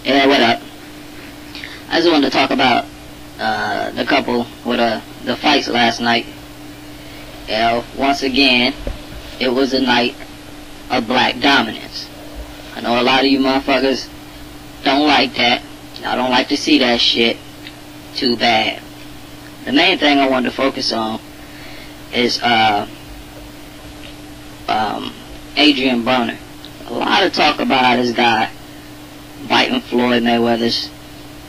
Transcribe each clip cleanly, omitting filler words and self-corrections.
Yeah, what up? I just wanted to talk about the couple with the fights last night. You know, once again, it was a night of black dominance. I know a lot of you motherfuckers don't like that. I don't like to see that shit. Too bad. The main thing I wanted to focus on is Adrien Broner. A lot of talk about this guy biting Floyd Mayweather's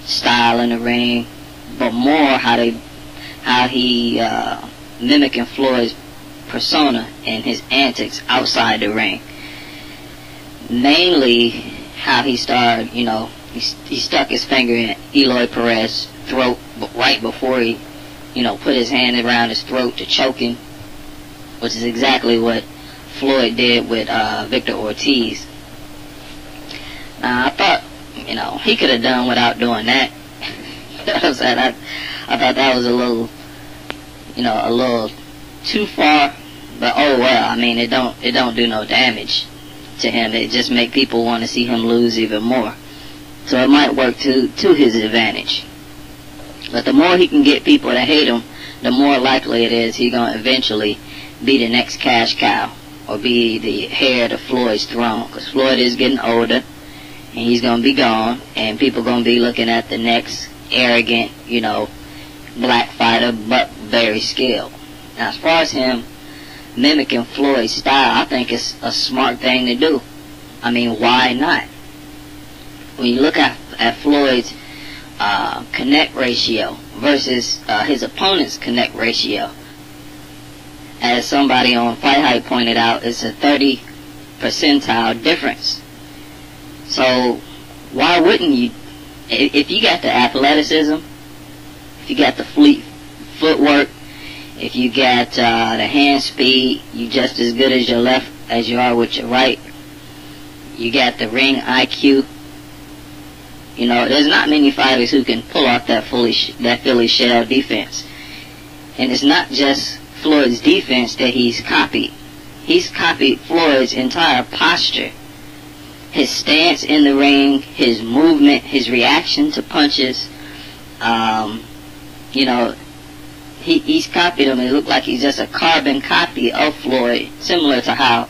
style in the ring, but more how he mimicking Floyd's persona and his antics outside the ring. Mainly how he started, you know, he stuck his finger in Eloy Perez's throat right before he, you know, put his hand around his throat to choke him, which is exactly what Floyd did with Victor Ortiz. Now, I thought, you know, he could have done without doing that. You know what I'm saying? I thought that was a little, you know, a little too far. But oh well, I mean, it don't do no damage to him. It just make people want to see him lose even more. So it might work to his advantage. But the more he can get people to hate him, the more likely it is he's gonna eventually be the next cash cow, or be the heir to Floyd's throne. Because Floyd is getting older, and he's gonna be gone, and people gonna be looking at the next arrogant, you know, black fighter, but very skilled. Now, as far as him mimicking Floyd's style, I think it's a smart thing to do. I mean, why not? When you look at Floyd's connect ratio versus his opponent's connect ratio, as somebody on Fight Hype pointed out, it's a 30 percentile difference. So why wouldn't you, if you got the athleticism, if you got the fleet footwork, if you got the hand speed, you just as good as your left as you are with your right. You got the ring IQ. You know, there's not many fighters who can pull off that Philly shell defense. And it's not just Floyd's defense that he's copied. He's copied Floyd's entire posture. His stance in the ring, his movement, his reaction to punches. You know, he's copied him. It looked like he's just a carbon copy of Floyd, similar to how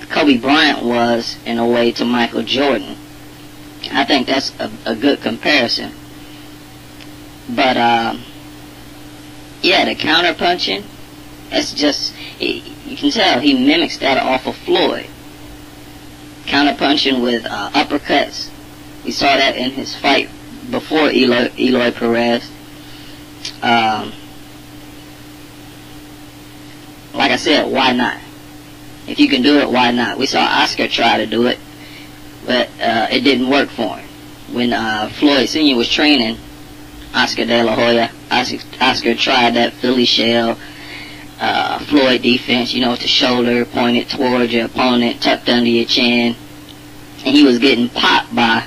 Kobe Bryant was in a way to Michael Jordan. I think that's a good comparison. But yeah, the counter punching, that's just, you can tell he mimics that off of Floyd. Counter punching with uppercuts. We saw that in his fight before Eloy Perez. Like I said, why not? If you can do it, why not? We saw Oscar try to do it, but it didn't work for him. When Floyd Sr. was training Oscar De La Hoya, Oscar tried that Philly shell Floyd defense, you know, with the shoulder pointed towards your opponent, tucked under your chin, and he was getting popped by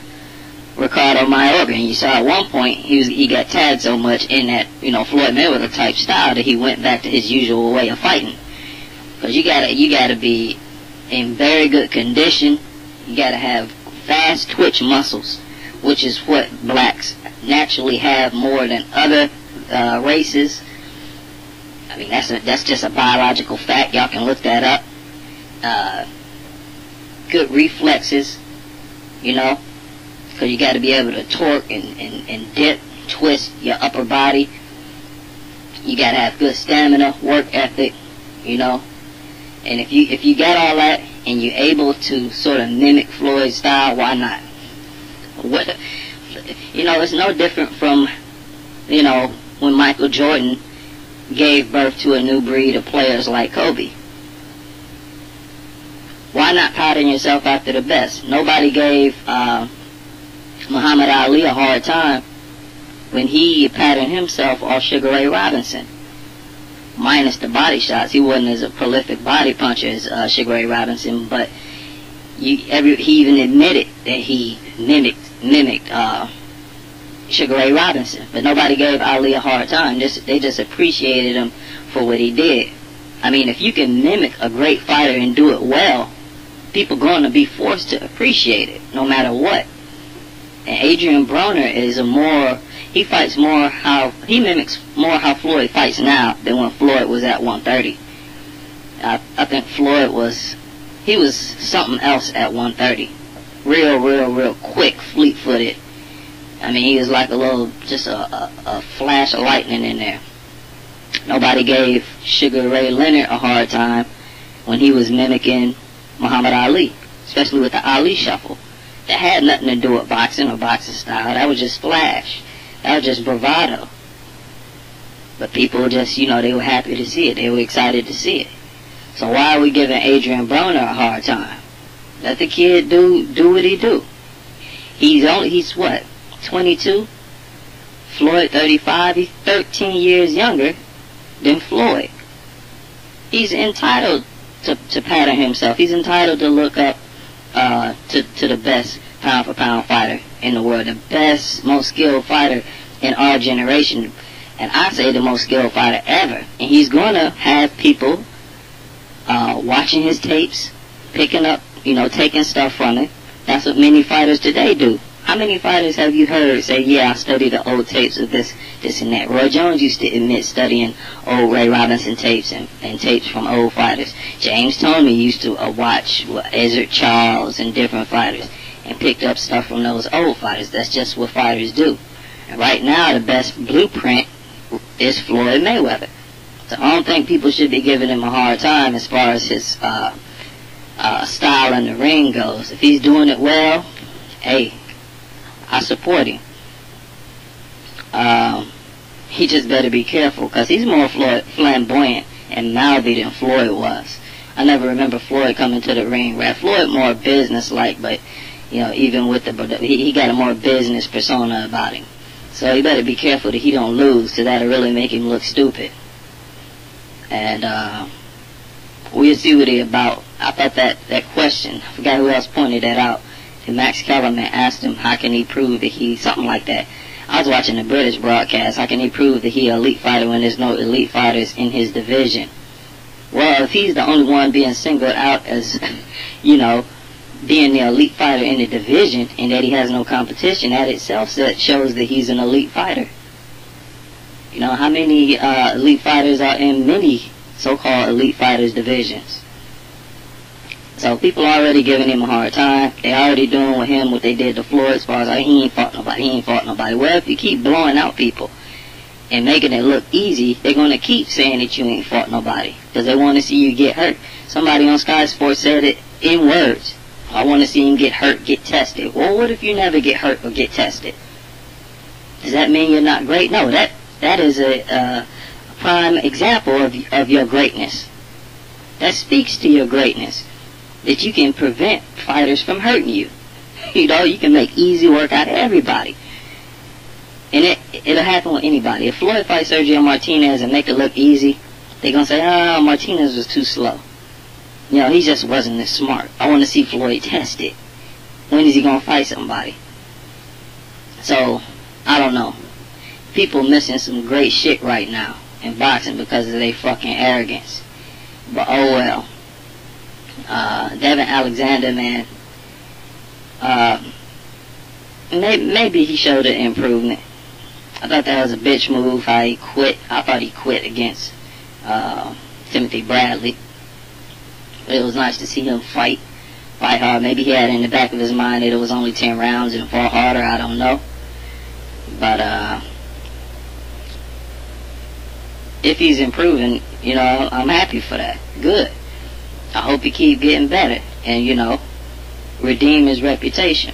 Ricardo Mayorga. And you saw at one point he got tagged so much in that, you know, Floyd Mayweather type style that he went back to his usual way of fighting. Because you gotta be in very good condition. You gotta have fast twitch muscles, which is what blacks naturally have more than other races. I mean, that's just a biological fact. Y'all can look that up. Good reflexes, you know, because you got to be able to torque and dip, twist your upper body. You got to have good stamina, work ethic, you know. And if you got all that and you're able to sort of mimic Floyd's style, why not? What, you know, it's no different from, you know, when Michael Jordan gave birth to a new breed of players like Kobe. Why not pattern yourself after the best? Nobody gave Muhammad Ali a hard time when he patterned himself off Sugar Ray Robinson. Minus the body shots. He wasn't as a prolific body puncher as Sugar Ray Robinson, but he even admitted that he mimicked Sugar Ray Robinson. But nobody gave Ali a hard time. They just appreciated him for what he did. I mean, if you can mimic a great fighter and do it well, people going to be forced to appreciate it, no matter what. And Adrien Broner is he fights more he mimics more how Floyd fights now than when Floyd was at 130. I think Floyd was something else at 130. Real quick, fleet-footed. I mean, he was like just a flash of lightning in there. Nobody gave Sugar Ray Leonard a hard time when he was mimicking Muhammad Ali, especially with the Ali shuffle. That had nothing to do with boxing or boxing style. That was just flash. That was just bravado. But people just, they were happy to see it. They were excited to see it. So why are we giving Adrien Broner a hard time? Let the kid do what he do. He's what, 22? Floyd 35. He's 13 years younger than Floyd. He's entitled to pattern himself. He's entitled to look up to the best pound for pound fighter in the world, the best, most skilled fighter in our generation, and I say the most skilled fighter ever. And he's gonna have people watching his tapes, picking up, taking stuff from it. That's what many fighters today do. How many fighters have you heard say, yeah, I studied the old tapes of this and that? Roy Jones used to admit studying old Ray Robinson tapes and tapes from old fighters. James Toney used to watch Ezzard Charles and different fighters and picked up stuff from those old fighters. That's just what fighters do. And right now, the best blueprint is Floyd Mayweather. So I don't think people should be giving him a hard time as far as his style in the ring goes. If he's doing it well, hey, I support him. He just better be careful, because he's more flamboyant and mouthy than Floyd was. I never remember Floyd coming to the ring. Floyd more business-like, but even with he got a more business persona about him. So he better be careful that he don't lose, because that'll really make him look stupid. And we'll see what he about. I thought that question, I forgot who else pointed that out. And Max Kellerman asked him, how can he prove that something like that. I was watching the British broadcast. How can he prove that he's an elite fighter when there's no elite fighters in his division? Well, if he's the only one being singled out as, being the elite fighter in the division, and that he has no competition, that itself shows that he's an elite fighter. How many elite fighters are in many so-called elite fighters divisions? So people are already giving him a hard time. They already doing with him what they did to Floyd, as far as he ain't fought nobody. Well, if you keep blowing out people and making it look easy, they're going to keep saying that you ain't fought nobody, because they want to see you get hurt. Somebody on Sky Sports said it in words. I want to see him get hurt, get tested. Well, what if you never get hurt or get tested? Does that mean you're not great? No, that is a prime example of your greatness. That speaks to your greatness, that you can prevent fighters from hurting you. You can make easy work out of everybody. And it'll happen with anybody. If Floyd fights Sergio Martinez and make it look easy, they're going to say, Martinez was too slow. He just wasn't as smart. I want to see Floyd tested. When is he going to fight somebody? So, I don't know. People missing some great shit right now in boxing because of their fucking arrogance. But oh well. Devin Alexander, man, maybe he showed an improvement. I thought that was a bitch move, how he quit. I thought he quit against Timothy Bradley. But it was nice to see him fight hard. Maybe he had in the back of his mind that it was only 10 rounds and fought harder, I don't know. But if he's improving, I'm happy for that. Good. I hope he keep getting better and, redeem his reputation.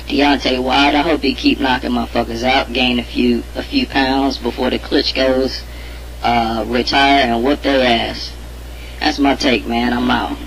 Deontay Wilder, I hope he keep knocking motherfuckers out, gain a few pounds before the Klitschko's retire and whoop their ass. That's my take, man. I'm out.